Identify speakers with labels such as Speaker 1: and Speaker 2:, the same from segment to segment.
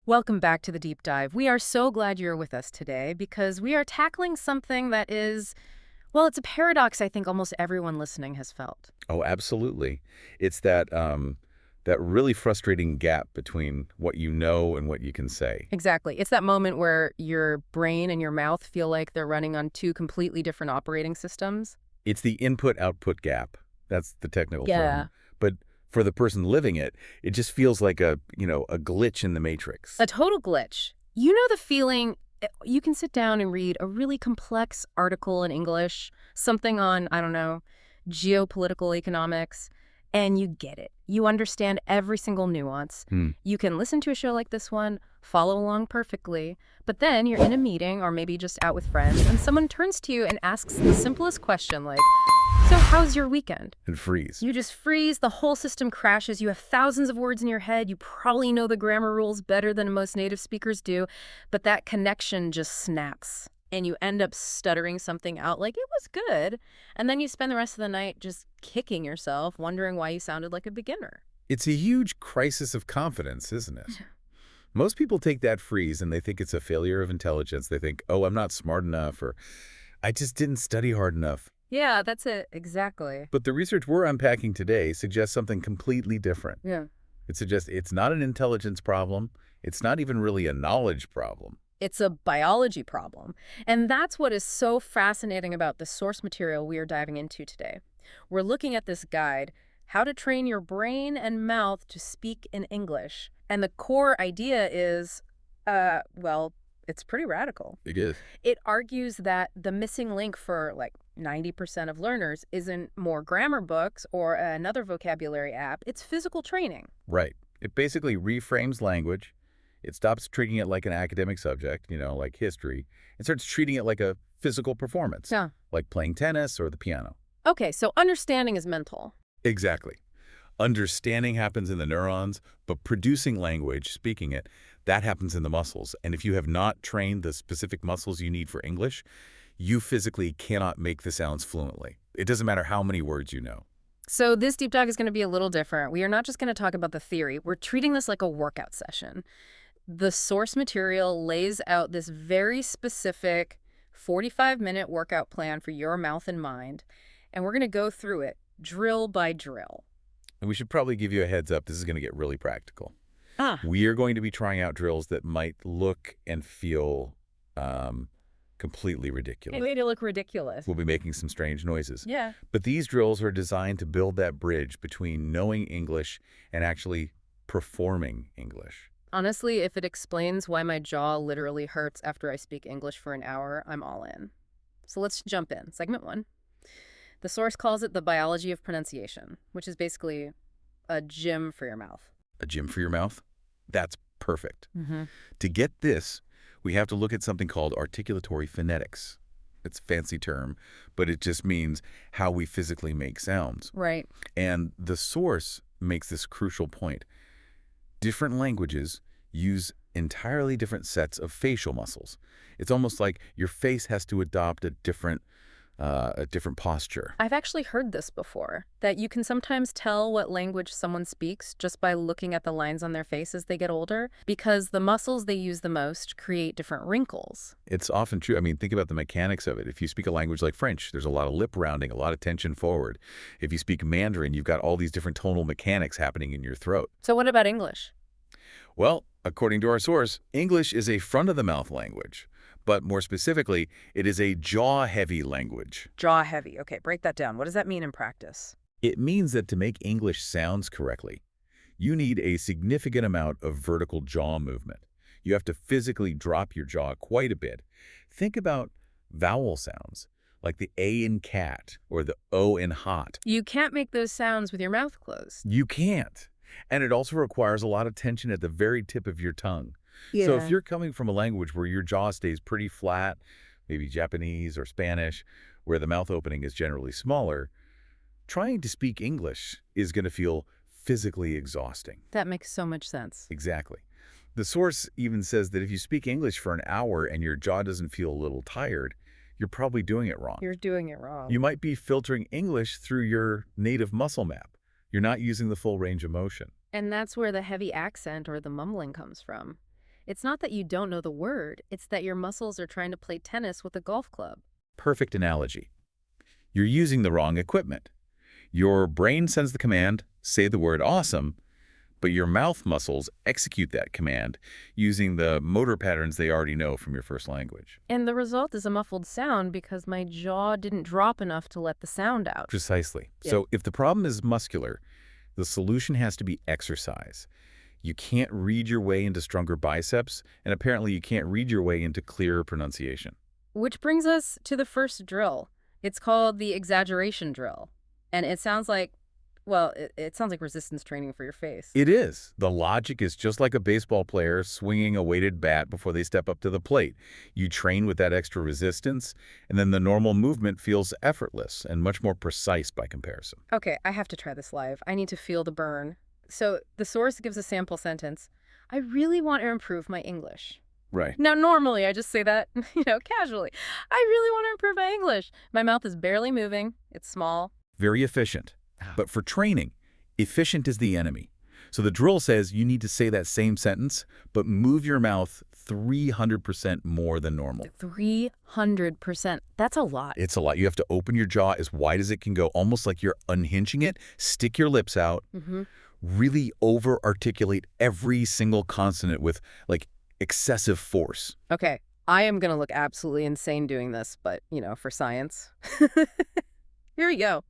Speaker 1: Welcome back to the deep dive. We are so glad you're with us today because we are tackling something that is, well, it's a paradox I think almost everyone listening has felt.
Speaker 2: Oh, absolutely. It's that really frustrating gap between what you know and what you can say.
Speaker 1: Exactly. It's that moment where your brain and your mouth feel like they're running on two completely different operating systems.
Speaker 2: It's the input-output gap. That's the technical term.
Speaker 1: Yeah.
Speaker 2: But for the person living it, it just feels like a glitch in the matrix.
Speaker 1: A total glitch. You know the feeling, you can sit down and read a really complex article in English, something on, I don't know, geopolitical economics, and you get it. You understand every single nuance.
Speaker 2: Hmm.
Speaker 1: You can listen to a show like this one, follow along perfectly, but then you're in a meeting or maybe just out with friends, and someone turns to you and asks the simplest question like, so how's your weekend?
Speaker 2: And freeze.
Speaker 1: You just freeze, the whole system crashes, you have thousands of words in your head, you probably know the grammar rules better than most native speakers do, but that connection just snaps. And you end up stuttering something out like it was good, and then you spend the rest of the night just kicking yourself, wondering why you sounded like a beginner.
Speaker 2: It's a huge crisis of confidence, isn't it? Most people take that freeze and they think it's a failure of intelligence. They think, oh, I'm not smart enough, or I just didn't study hard enough.
Speaker 1: Yeah, that's it. Exactly.
Speaker 2: But the research we're unpacking today suggests something completely different.
Speaker 1: Yeah.
Speaker 2: It suggests it's not an intelligence problem. It's not even really a knowledge problem.
Speaker 1: It's a biology problem. And that's what is so fascinating about the source material we are diving into today. We're looking at this guide, How to Train Your Brain and Mouth to Speak in English. And the core idea is, well, it's pretty radical.
Speaker 2: It is.
Speaker 1: It argues that the missing link for like 90% of learners isn't more grammar books or another vocabulary app, it's physical training.
Speaker 2: Right. It basically reframes language. It stops treating it like an academic subject, like history, and starts treating it like a physical performance,
Speaker 1: Yeah.
Speaker 2: like playing tennis or the piano.
Speaker 1: Okay, so understanding is mental.
Speaker 2: Exactly. Understanding happens in the neurons, but producing language, speaking it, that happens in the muscles. And if you have not trained the specific muscles you need for English, you physically cannot make the sounds fluently. It doesn't matter how many words you know.
Speaker 1: So this deep dive is going to be a little different. We are not just going to talk about the theory. We're treating this like a workout session. The source material lays out this very specific 45-minute workout plan for your mouth and mind, and we're going to go through it drill by drill.
Speaker 2: And we should probably give you a heads up. This is going to get really practical.
Speaker 1: Ah.
Speaker 2: We are going to be trying out drills that might look and feel completely ridiculous.
Speaker 1: It made it look ridiculous.
Speaker 2: We'll be making some strange noises.
Speaker 1: Yeah.
Speaker 2: But these drills are designed to build that bridge between knowing English and actually performing English.
Speaker 1: Honestly, if it explains why my jaw literally hurts after I speak English for an hour, I'm all in. So let's jump in. Segment 1. The source calls it the biology of pronunciation, which is basically a gym for your mouth.
Speaker 2: A gym for your mouth? That's perfect.
Speaker 1: Mm-hmm.
Speaker 2: To get this, we have to look at something called articulatory phonetics. It's a fancy term, but it just means how we physically make sounds.
Speaker 1: Right.
Speaker 2: And the source makes this crucial point. Different languages use entirely different sets of facial muscles. It's almost like your face has to adopt a different posture.
Speaker 1: I've actually heard this before, that you can sometimes tell what language someone speaks just by looking at the lines on their face as they get older, because the muscles they use the most create different wrinkles.
Speaker 2: It's often true. I mean, think about the mechanics of it. If you speak a language like French, there's a lot of lip rounding, a lot of tension forward. If you speak Mandarin, you've got all these different tonal mechanics happening in your throat.
Speaker 1: So what about English?
Speaker 2: Well, according to our source, English is a front-of-the-mouth language. But more specifically, it is a jaw-heavy language.
Speaker 1: Jaw heavy. Okay, break that down. What does that mean in practice?
Speaker 2: It means that to make English sounds correctly, you need a significant amount of vertical jaw movement. You have to physically drop your jaw quite a bit. Think about vowel sounds, like the A in cat or the O in hot.
Speaker 1: You can't make those sounds with your mouth closed.
Speaker 2: You can't. And it also requires a lot of tension at the very tip of your tongue. So if you're coming from a language where your jaw stays pretty flat, maybe Japanese or Spanish, where the mouth opening is generally smaller, trying to speak English is going to feel physically exhausting.
Speaker 1: That makes so much sense.
Speaker 2: Exactly. The source even says that if you speak English for an hour and your jaw doesn't feel a little tired, you're probably doing it wrong.
Speaker 1: You're doing it wrong.
Speaker 2: You might be filtering English through your native muscle map. You're not using the full range of motion.
Speaker 1: And that's where the heavy accent or the mumbling comes from. It's not that you don't know the word, it's that your muscles are trying to play tennis with a golf club.
Speaker 2: Perfect analogy. You're using the wrong equipment. Your brain sends the command, say the word awesome, but your mouth muscles execute that command using the motor patterns they already know from your first language.
Speaker 1: And the result is a muffled sound because my jaw didn't drop enough to let the sound out.
Speaker 2: Precisely.
Speaker 1: Yeah.
Speaker 2: So if the problem is muscular, the solution has to be exercise. You can't read your way into stronger biceps, and apparently you can't read your way into clearer pronunciation.
Speaker 1: Which brings us to the first drill. It's called the exaggeration drill. And it sounds like, well, it sounds like resistance training for your face.
Speaker 2: It is. The logic is just like a baseball player swinging a weighted bat before they step up to the plate. You train with that extra resistance, and then the normal movement feels effortless and much more precise by comparison.
Speaker 1: Okay, I have to try this live. I need to feel the burn. So the source gives a sample sentence. I really want to improve my English.
Speaker 2: Right.
Speaker 1: Now, normally I just say that, casually. I really want to improve my English. My mouth is barely moving. It's small.
Speaker 2: Very efficient. But for training, efficient is the enemy. So the drill says you need to say that same sentence, but move your mouth 300% more than normal.
Speaker 1: 300%. That's a lot.
Speaker 2: It's a lot. You have to open your jaw as wide as it can go, almost like you're unhinging it. Stick your lips out. Really over-articulate every single consonant with, like, excessive force.
Speaker 1: Okay, I am going to look absolutely insane doing this, but, for science. Here we go.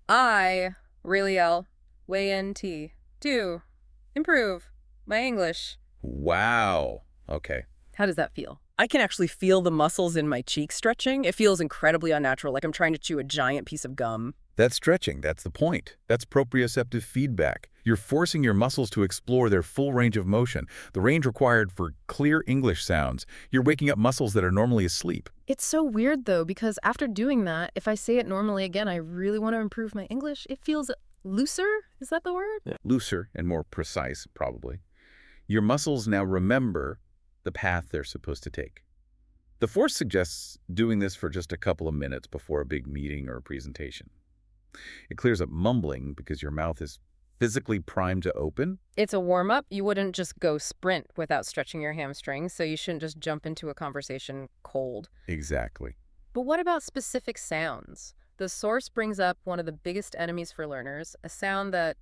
Speaker 1: I really do improve my English.
Speaker 2: Wow. Okay.
Speaker 1: How does that feel?
Speaker 3: I can actually feel the muscles in my cheeks stretching. It feels incredibly unnatural, like I'm trying to chew a giant piece of gum.
Speaker 2: That's stretching. That's the point. That's proprioceptive feedback. You're forcing your muscles to explore their full range of motion, the range required for clear English sounds. You're waking up muscles that are normally asleep.
Speaker 1: It's so weird, though, because after doing that, if I say it normally again, I really want to improve my English, it feels looser? Is that the word?
Speaker 2: Yeah. Looser and more precise, probably. Your muscles now remember the path they're supposed to take. The force suggests doing this for just a couple of minutes before a big meeting or a presentation. It clears up mumbling because your mouth is physically primed to open.
Speaker 1: It's a warm-up. You wouldn't just go sprint without stretching your hamstrings, so you shouldn't just jump into a conversation cold.
Speaker 2: Exactly.
Speaker 1: But what about specific sounds? The source brings up one of the biggest enemies for learners, a sound that,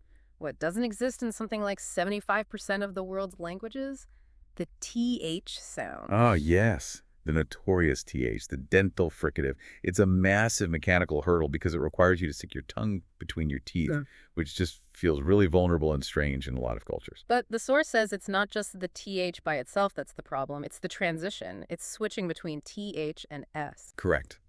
Speaker 1: doesn't exist in something like 75% of the world's languages? The TH sound.
Speaker 2: Oh, yes. The notorious TH, the dental fricative. It's a massive mechanical hurdle because it requires you to stick your tongue between your teeth, which just feels really vulnerable and strange in a lot of cultures.
Speaker 1: But the source says it's not just the TH by itself that's the problem. It's the transition. It's switching between TH and S.
Speaker 2: Correct.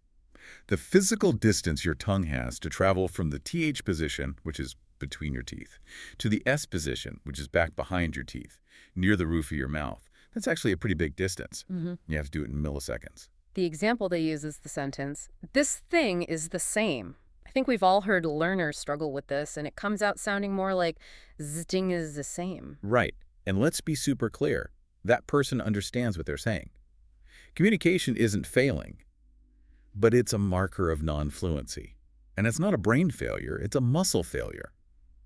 Speaker 2: The physical distance your tongue has to travel from the TH position, which is between your teeth, to the S position, which is back behind your teeth, near the roof of your mouth. That's actually a pretty big distance. You have to do it in milliseconds.
Speaker 1: The example they use is the sentence, this thing is the same. I think we've all heard learners struggle with this, and it comes out sounding more like this thing is the same.
Speaker 2: Right. And let's be super clear. That person understands what they're saying. Communication isn't failing, but it's a marker of non-fluency. And it's not a brain failure, it's a muscle failure.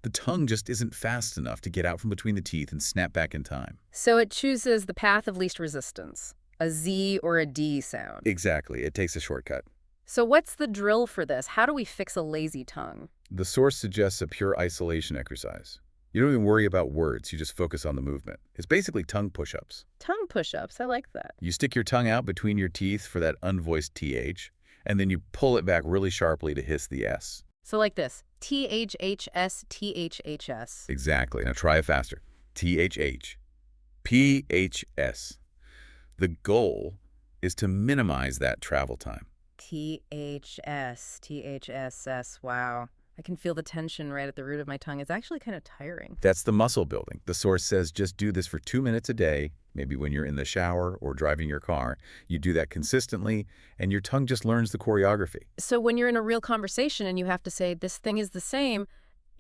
Speaker 2: The tongue just isn't fast enough to get out from between the teeth and snap back in time.
Speaker 1: So it chooses the path of least resistance, a Z or a D sound.
Speaker 2: Exactly. It takes a shortcut.
Speaker 1: So what's the drill for this? How do we fix a lazy tongue?
Speaker 2: The source suggests a pure isolation exercise. You don't even worry about words, you just focus on the movement. It's basically tongue push-ups.
Speaker 1: Tongue push-ups, I like that.
Speaker 2: You stick your tongue out between your teeth for that unvoiced TH, and then you pull it back really sharply to hiss the S.
Speaker 1: So like this, THHS, THHS.
Speaker 2: Exactly. Now try it faster. THH, PHS. The goal is to minimize that travel time.
Speaker 1: THS, THSS, wow. I can feel the tension right at the root of my tongue. It's actually kind of tiring.
Speaker 2: That's the muscle building. The source says just do this for 2 minutes a day, maybe when you're in the shower or driving your car. You do that consistently, and your tongue just learns the choreography.
Speaker 1: So when you're in a real conversation and you have to say, this thing is the same,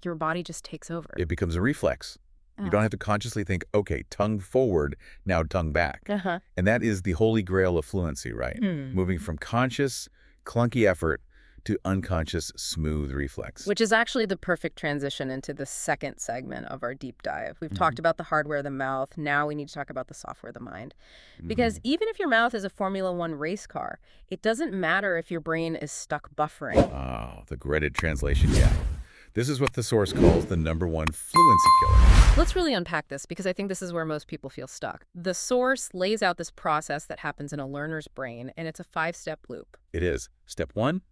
Speaker 1: your body just takes over.
Speaker 2: It becomes a reflex. You don't have to consciously think, okay, tongue forward, now tongue back. And that is the holy grail of fluency, right? Moving from conscious, clunky effort to unconscious, smooth reflex.
Speaker 3: Which is actually the perfect transition into the second segment of our deep dive. We've talked about the hardware of the mouth. Now we need to talk about the software of the mind. Because even if your mouth is a Formula One race car, it doesn't matter if your brain is stuck buffering.
Speaker 2: Oh, the dreaded translation gap. This is what the source calls the #1 fluency killer.
Speaker 3: Let's really unpack this because I think this is where most people feel stuck. The source lays out this process that happens in a learner's brain, and it's a 5-step loop.
Speaker 2: It is. Step 1,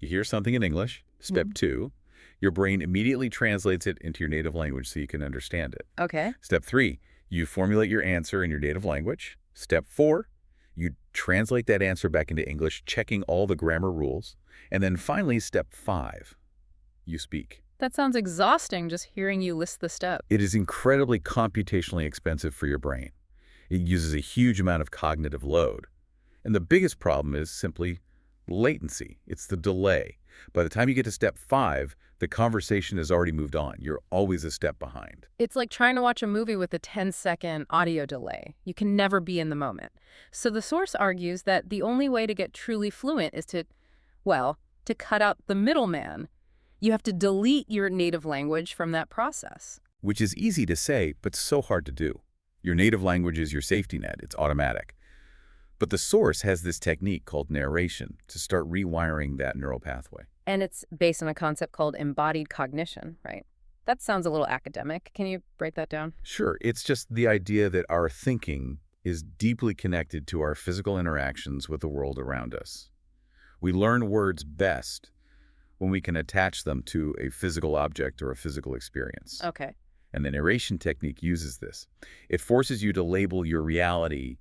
Speaker 2: you hear something in English. Step 2, your brain immediately translates it into your native language so you can understand it.
Speaker 3: Okay.
Speaker 2: Step 3, you formulate your answer in your native language. Step 4, you translate that answer back into English, checking all the grammar rules. And then finally, step 5, you speak.
Speaker 3: That sounds exhausting, just hearing you list the steps.
Speaker 2: It is incredibly computationally expensive for your brain. It uses a huge amount of cognitive load. And the biggest problem is simply latency. It's the delay. By the time you get to step 5, the conversation has already moved on. You're always a step behind.
Speaker 3: It's like trying to watch a movie with a 10-second audio delay. You can never be in the moment. So the source argues that the only way to get truly fluent is to cut out the middleman. You have to delete your native language from that process.
Speaker 2: Which is easy to say, but so hard to do. Your native language is your safety net. It's automatic. But the source has this technique called narration to start rewiring that neural pathway.
Speaker 3: And it's based on a concept called embodied cognition, right? That sounds a little academic. Can you break that down?
Speaker 2: Sure. It's just the idea that our thinking is deeply connected to our physical interactions with the world around us. We learn words best when we can attach them to a physical object or a physical experience.
Speaker 3: Okay.
Speaker 2: And the narration technique uses this. It forces you to label your reality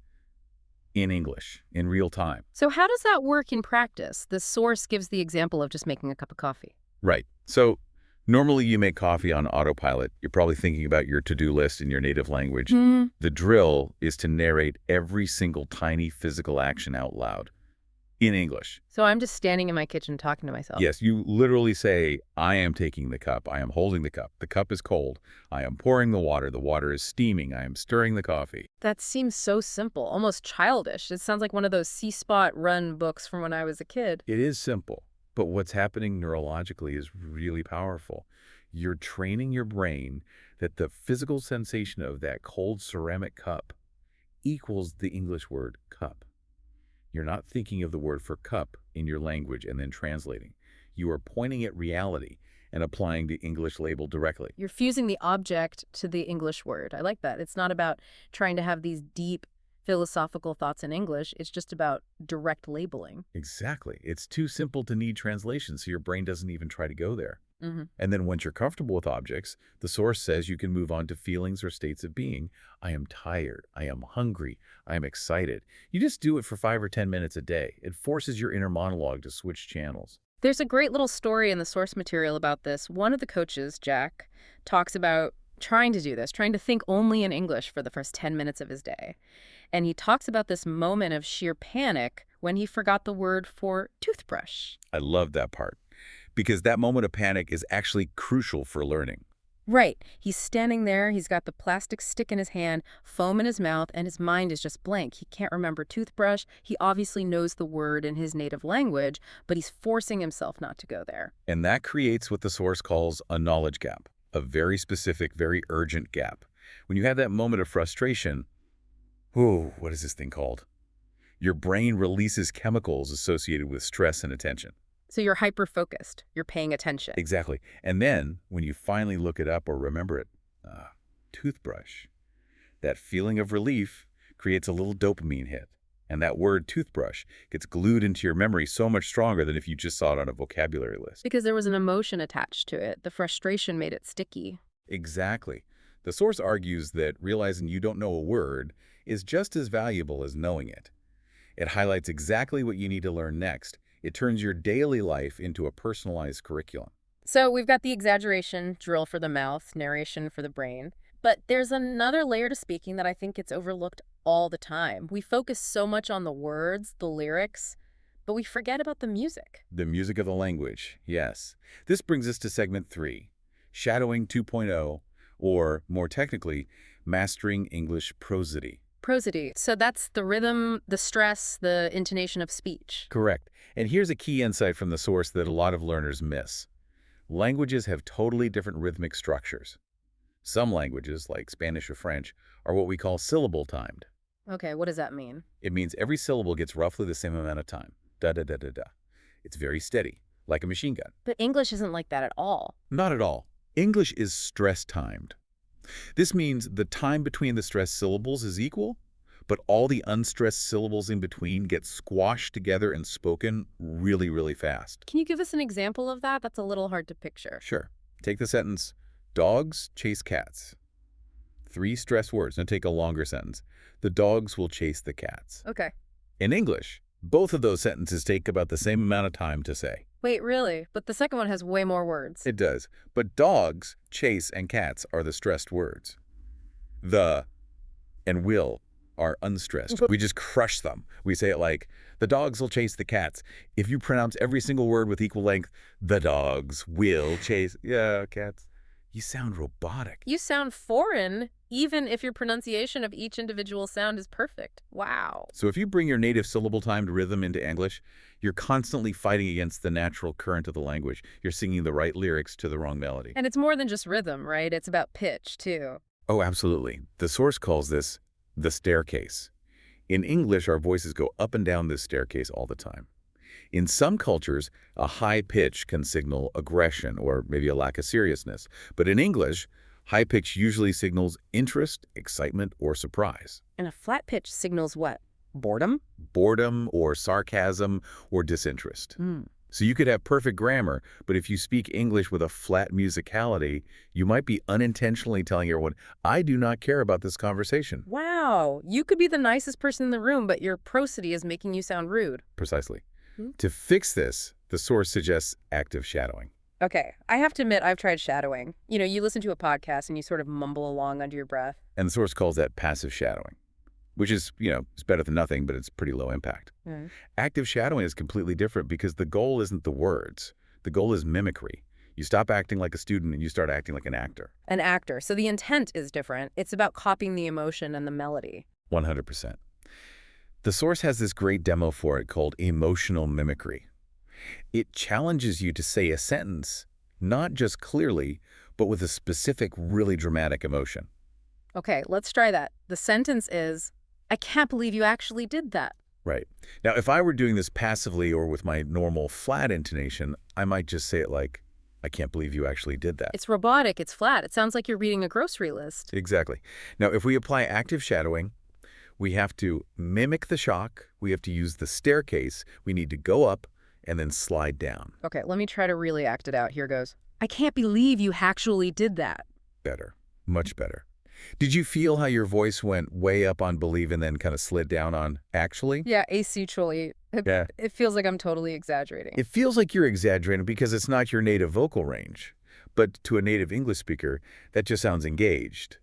Speaker 2: in English, in real time.
Speaker 3: So how does that work in practice? The source gives the example of just making a cup of coffee.
Speaker 2: Right. So normally you make coffee on autopilot. You're probably thinking about your to-do list in your native language. The drill is to narrate every single tiny physical action out loud in English.
Speaker 3: So I'm just standing in my kitchen talking to myself.
Speaker 2: Yes, you literally say, I am taking the cup. I am holding the cup is cold. I am pouring the water is steaming. I am stirring the coffee.
Speaker 3: That seems so simple, almost childish. It sounds like one of those C-Spot Run books from when I was a kid.
Speaker 2: It is simple, but what's happening neurologically is really powerful. You're training your brain that the physical sensation of that cold ceramic cup equals the English word cup. You're not thinking of the word for cup in your language and then translating. You are pointing at reality and applying the English label directly.
Speaker 3: You're fusing the object to the English word. I like that. It's not about trying to have these deep philosophical thoughts in English. It's just about direct labeling.
Speaker 2: Exactly. It's too simple to need translation, so your brain doesn't even try to go there. And then once you're comfortable with objects, the source says you can move on to feelings or states of being. I am tired. I am hungry. I am excited. You just do it for 5 or 10 minutes a day. It forces your inner monologue to switch channels.
Speaker 3: There's a great little story in the source material about this. One of the coaches, Jack, talks about trying to do this, trying to think only in English for the first 10 minutes of his day. And he talks about this moment of sheer panic when he forgot the word for toothbrush.
Speaker 2: I love that part, because that moment of panic is actually crucial for learning.
Speaker 3: Right. He's standing there, he's got the plastic stick in his hand, foam in his mouth, and his mind is just blank. He can't remember toothbrush. He obviously knows the word in his native language, but he's forcing himself not to go there.
Speaker 2: And that creates what the source calls a knowledge gap, a very specific, very urgent gap. When you have that moment of frustration, what is this thing called? Your brain releases chemicals associated with stress and attention.
Speaker 3: So you're hyper-focused. You're paying attention.
Speaker 2: Exactly. And then, when you finally look it up or remember it, toothbrush, that feeling of relief creates a little dopamine hit. And that word toothbrush gets glued into your memory so much stronger than if you just saw it on a vocabulary list.
Speaker 3: Because there was an emotion attached to it. The frustration made it sticky.
Speaker 2: Exactly. The source argues that realizing you don't know a word is just as valuable as knowing it. It highlights exactly what you need to learn next. It turns your daily life into a personalized curriculum.
Speaker 3: So we've got the exaggeration, drill for the mouth, narration for the brain. But there's another layer to speaking that I think gets overlooked all the time. We focus so much on the words, the lyrics, but we forget about the music.
Speaker 2: The music of the language, yes. This brings us to segment 3, Shadowing 2.0, or more technically, Mastering English Prosody.
Speaker 3: Prosody. So that's the rhythm, the stress, the intonation of speech.
Speaker 2: Correct. And here's a key insight from the source that a lot of learners miss. Languages have totally different rhythmic structures. Some languages, like Spanish or French, are what we call syllable timed.
Speaker 3: Okay, what does that mean?
Speaker 2: It means every syllable gets roughly the same amount of time. Da-da-da-da-da. It's very steady, like a machine gun.
Speaker 3: But English isn't like that at all.
Speaker 2: Not at all. English is stress-timed. This means the time between the stressed syllables is equal, but all the unstressed syllables in between get squashed together and spoken really, really fast.
Speaker 3: Can you give us an example of that? That's a little hard to picture.
Speaker 2: Sure. Take the sentence, dogs chase cats. 3 stressed words. Now take a longer sentence. The dogs will chase the cats.
Speaker 3: Okay.
Speaker 2: In English, both of those sentences take about the same amount of time to say.
Speaker 3: Wait, really? But the second one has way more words.
Speaker 2: It does. But dogs, chase, and cats are the stressed words. The and will are unstressed. We just crush them. We say it like, the dogs will chase the cats. If you pronounce every single word with equal length, the dogs will chase, cats. You sound robotic.
Speaker 3: You sound foreign, even if your pronunciation of each individual sound is perfect. Wow.
Speaker 2: So if you bring your native syllable-timed rhythm into English, you're constantly fighting against the natural current of the language. You're singing the right lyrics to the wrong melody.
Speaker 3: And it's more than just rhythm, right? It's about pitch, too.
Speaker 2: Oh, absolutely. The source calls this the staircase. In English, our voices go up and down this staircase all the time. In some cultures, a high pitch can signal aggression or maybe a lack of seriousness. But in English, high pitch usually signals interest, excitement, or surprise.
Speaker 3: And a flat pitch signals what? Boredom?
Speaker 2: Boredom or sarcasm or disinterest. So you could have perfect grammar, but if you speak English with a flat musicality, you might be unintentionally telling everyone, I do not care about this conversation.
Speaker 3: Wow. You could be the nicest person in the room, but your prosody is making you sound rude.
Speaker 2: Precisely. To fix this, the source suggests active shadowing.
Speaker 3: Okay, I have to admit I've tried shadowing. You know, you listen to a podcast and you sort of mumble along under your breath.
Speaker 2: And the source calls that passive shadowing, which is, it's better than nothing, but it's pretty low impact. Active shadowing is completely different because the goal isn't the words. The goal is mimicry. You stop acting like a student and you start acting like an actor.
Speaker 3: An actor. So the intent is different. It's about copying the emotion and the melody.
Speaker 2: 100%. The source has this great demo for it called emotional mimicry. It challenges you to say a sentence, not just clearly, but with a specific, really dramatic emotion.
Speaker 3: Okay, let's try that. The sentence is, I can't believe you actually did that.
Speaker 2: Right. Now, if I were doing this passively or with my normal flat intonation, I might just say it like, I can't believe you actually did that.
Speaker 3: It's robotic, it's flat. It sounds like you're reading a grocery list.
Speaker 2: Exactly. Now, if we apply active shadowing, we have to mimic the shock, we have to use the staircase, we need to go up and then slide down.
Speaker 3: Okay, let me try to really act it out. Here goes. I can't believe you actually did that.
Speaker 2: Better. Much better. Did you feel how your voice went way up on believe and then kind of slid down on actually?
Speaker 3: Yeah, asexually. It feels like I'm totally exaggerating.
Speaker 2: It feels like you're exaggerating because it's not your native vocal range. But to a native English speaker, that just sounds engaged.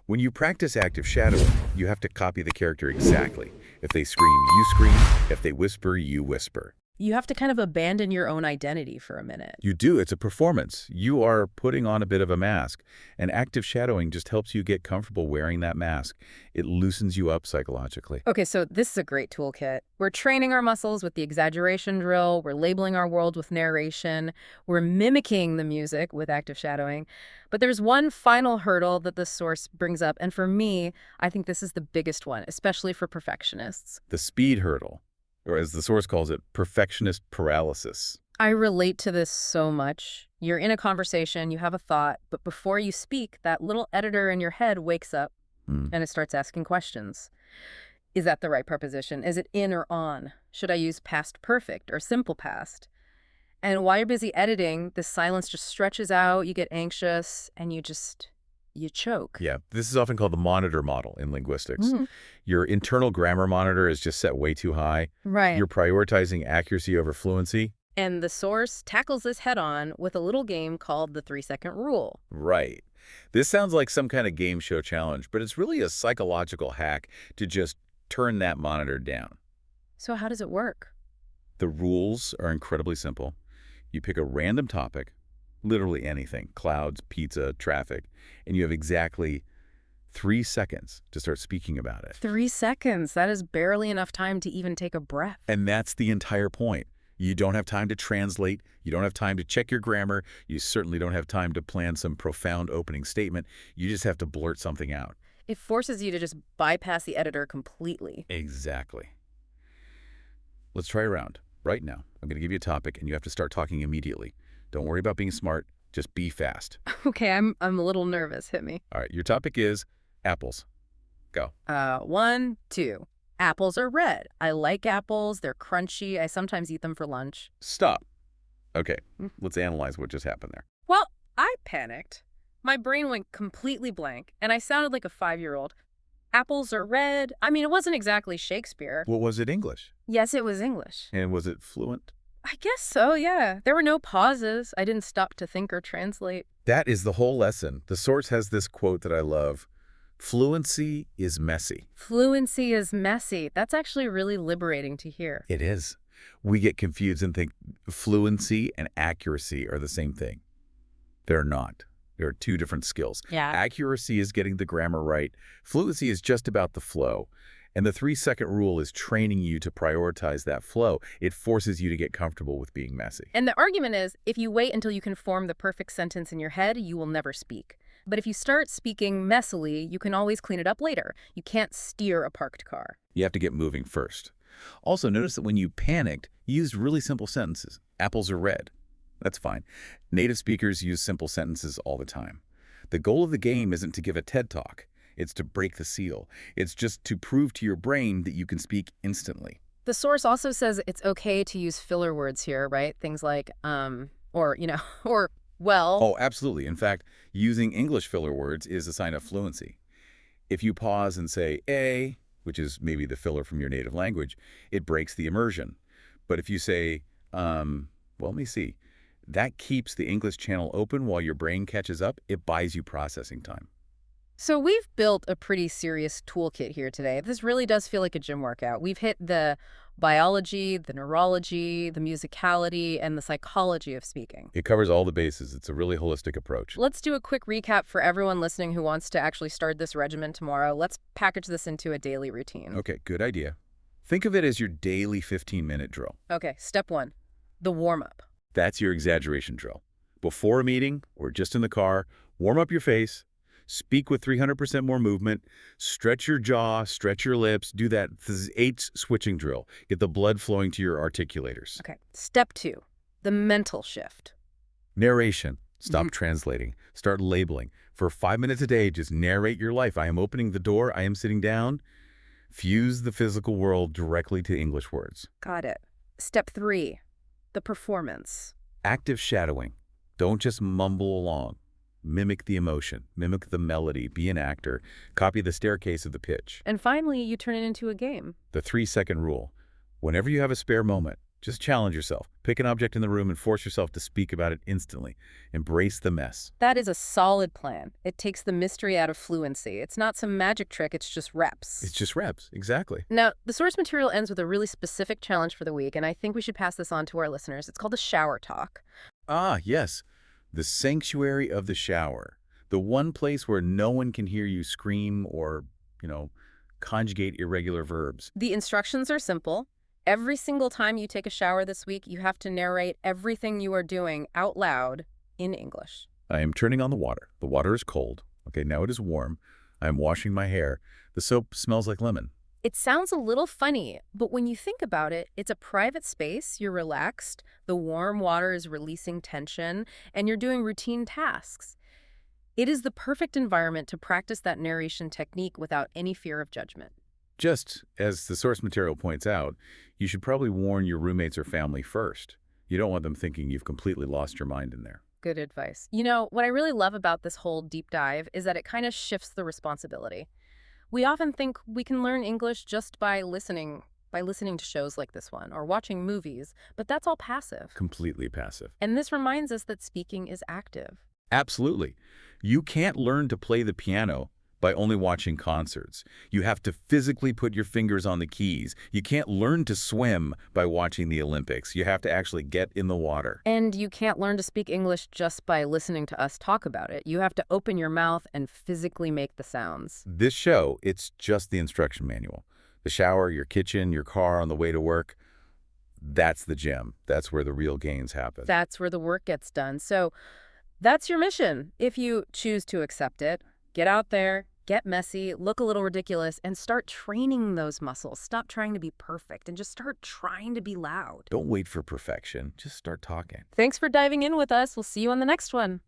Speaker 2: When you practice active shadowing, you have to copy the character exactly. If they scream, you scream. If they whisper, you whisper.
Speaker 3: You have to kind of abandon your own identity for a minute.
Speaker 2: You do. It's a performance. You are putting on a bit of a mask. And active shadowing just helps you get comfortable wearing that mask. It loosens you up psychologically.
Speaker 3: Okay, so this is a great toolkit. We're training our muscles with the exaggeration drill. We're labeling our world with narration. We're mimicking the music with active shadowing. But there's one final hurdle that the source brings up. And for me, I think this is the biggest one, especially for perfectionists.
Speaker 2: The speed hurdle. Or as the source calls it, perfectionist paralysis.
Speaker 3: I relate to this so much. You're in a conversation, you have a thought, but before you speak, that little editor in your head wakes up and it starts asking questions. Is that the right preposition? Is it in or on? Should I use past perfect or simple past? And while you're busy editing, the silence just stretches out, you get anxious, and you choke.
Speaker 2: Yeah, this is often called the monitor model in linguistics. Your internal grammar monitor is just set way too high.
Speaker 3: Right.
Speaker 2: You're prioritizing accuracy over fluency.
Speaker 3: And the source tackles this head-on with a little game called the 3-second rule.
Speaker 2: Right. This sounds like some kind of game show challenge, but it's really a psychological hack to just turn that monitor down.
Speaker 3: So how does it work?
Speaker 2: The rules are incredibly simple. You pick a random topic, literally anything, clouds, pizza, traffic, and you have exactly 3 seconds to start speaking about it.
Speaker 3: 3 seconds. That is barely enough time to even take a breath.
Speaker 2: And that's the entire point. You don't have time to translate. You don't have time to check your grammar. You certainly don't have time to plan some profound opening statement. You just have to blurt something out.
Speaker 3: It forces you to just bypass the editor completely.
Speaker 2: Exactly. Let's try a round. Right now, I'm going to give you a topic, and you have to start talking immediately. Don't worry about being smart. Just be fast.
Speaker 3: Okay, I'm a little nervous. Hit me.
Speaker 2: All right, your topic is apples. Go.
Speaker 3: 1, 2. Apples are red. I like apples. They're crunchy. I sometimes eat them for lunch.
Speaker 2: Stop. Okay, let's analyze what just happened there.
Speaker 3: Well, I panicked. My brain went completely blank, and I sounded like a 5-year-old. Apples are red. I mean, it wasn't exactly Shakespeare.
Speaker 2: What was it, English?
Speaker 3: Yes, it was English.
Speaker 2: And was it fluent?
Speaker 3: I guess so, yeah. There were no pauses. I didn't stop to think or translate.
Speaker 2: That is the whole lesson. The source has this quote that I love. Fluency is messy.
Speaker 3: Fluency is messy. That's actually really liberating to hear.
Speaker 2: It is. We get confused and think fluency and accuracy are the same thing. They're not. There are two different skills.
Speaker 3: Yeah.
Speaker 2: Accuracy is getting the grammar right. Fluency is just about the flow. And the 3-second rule is training you to prioritize that flow. It forces you to get comfortable with being messy.
Speaker 3: And the argument is, if you wait until you can form the perfect sentence in your head, you will never speak. But if you start speaking messily, you can always clean it up later. You can't steer a parked car.
Speaker 2: You have to get moving first. Also, notice that when you panicked, you used really simple sentences. Apples are red. That's fine. Native speakers use simple sentences all the time. The goal of the game isn't to give a TED Talk. It's to break the seal. It's just to prove to your brain that you can speak instantly.
Speaker 3: The source also says it's okay to use filler words here, right? Things like, or, or, well.
Speaker 2: Oh, absolutely. In fact, using English filler words is a sign of fluency. If you pause and say a, which is maybe the filler from your native language, it breaks the immersion. But if you say, well, let me see, that keeps the English channel open while your brain catches up. It buys you processing time.
Speaker 3: So we've built a pretty serious toolkit here today. This really does feel like a gym workout. We've hit the biology, the neurology, the musicality, and the psychology of speaking.
Speaker 2: It covers all the bases. It's a really holistic approach.
Speaker 3: Let's do a quick recap for everyone listening who wants to actually start this regimen tomorrow. Let's package this into a daily routine.
Speaker 2: Okay, good idea. Think of it as your daily 15-minute drill.
Speaker 3: Okay, step 1, the warm-up.
Speaker 2: That's your exaggeration drill. Before a meeting or just in the car, warm up your face. Speak with 300% more movement. Stretch your jaw, stretch your lips. Do that 8 switching drill. Get the blood flowing to your articulators.
Speaker 3: Okay. Step 2, the mental shift.
Speaker 2: Narration. Stop translating. Start labeling. For 5 minutes a day, just narrate your life. I am opening the door. I am sitting down. Fuse the physical world directly to English words.
Speaker 3: Got it. Step 3, the performance.
Speaker 2: Active shadowing. Don't just mumble along. Mimic the emotion, mimic the melody, be an actor, copy the staircase of the pitch.
Speaker 3: And finally, you turn it into a game.
Speaker 2: The 3-second rule. Whenever you have a spare moment, just challenge yourself. Pick an object in the room and force yourself to speak about it instantly. Embrace the mess.
Speaker 3: That is a solid plan. It takes the mystery out of fluency. It's not some magic trick, it's just reps.
Speaker 2: It's just reps, exactly.
Speaker 3: Now, the source material ends with a really specific challenge for the week, and I think we should pass this on to our listeners. It's called the shower talk.
Speaker 2: Ah, yes. The sanctuary of the shower. The one place where no one can hear you scream or, conjugate irregular verbs.
Speaker 3: The instructions are simple. Every single time you take a shower this week, you have to narrate everything you are doing out loud in English.
Speaker 2: I am turning on the water. The water is cold. Okay, now it is warm. I am washing my hair. The soap smells like lemon.
Speaker 3: It sounds a little funny, but when you think about it, it's a private space, you're relaxed, the warm water is releasing tension, and you're doing routine tasks. It is the perfect environment to practice that narration technique without any fear of judgment.
Speaker 2: Just as the source material points out, you should probably warn your roommates or family first. You don't want them thinking you've completely lost your mind in there.
Speaker 3: Good advice. What I really love about this whole deep dive is that it kind of shifts the responsibility. We often think we can learn English just by listening to shows like this one or watching movies, but that's all passive.
Speaker 2: Completely passive.
Speaker 3: And this reminds us that speaking is active.
Speaker 2: Absolutely. You can't learn to play the piano by only watching concerts. You have to physically put your fingers on the keys. You can't learn to swim by watching the Olympics. You have to actually get in the water.
Speaker 3: And you can't learn to speak English just by listening to us talk about it. You have to open your mouth and physically make the sounds.
Speaker 2: This show, it's just the instruction manual. The shower, your kitchen, your car on the way to work, that's the gym. That's where the real gains happen.
Speaker 3: That's where the work gets done. So that's your mission, if you choose to accept it. Get out there, get messy, look a little ridiculous, and start training those muscles. Stop trying to be perfect and just start trying to be loud.
Speaker 2: Don't wait for perfection. Just start talking.
Speaker 3: Thanks for diving in with us. We'll see you on the next one.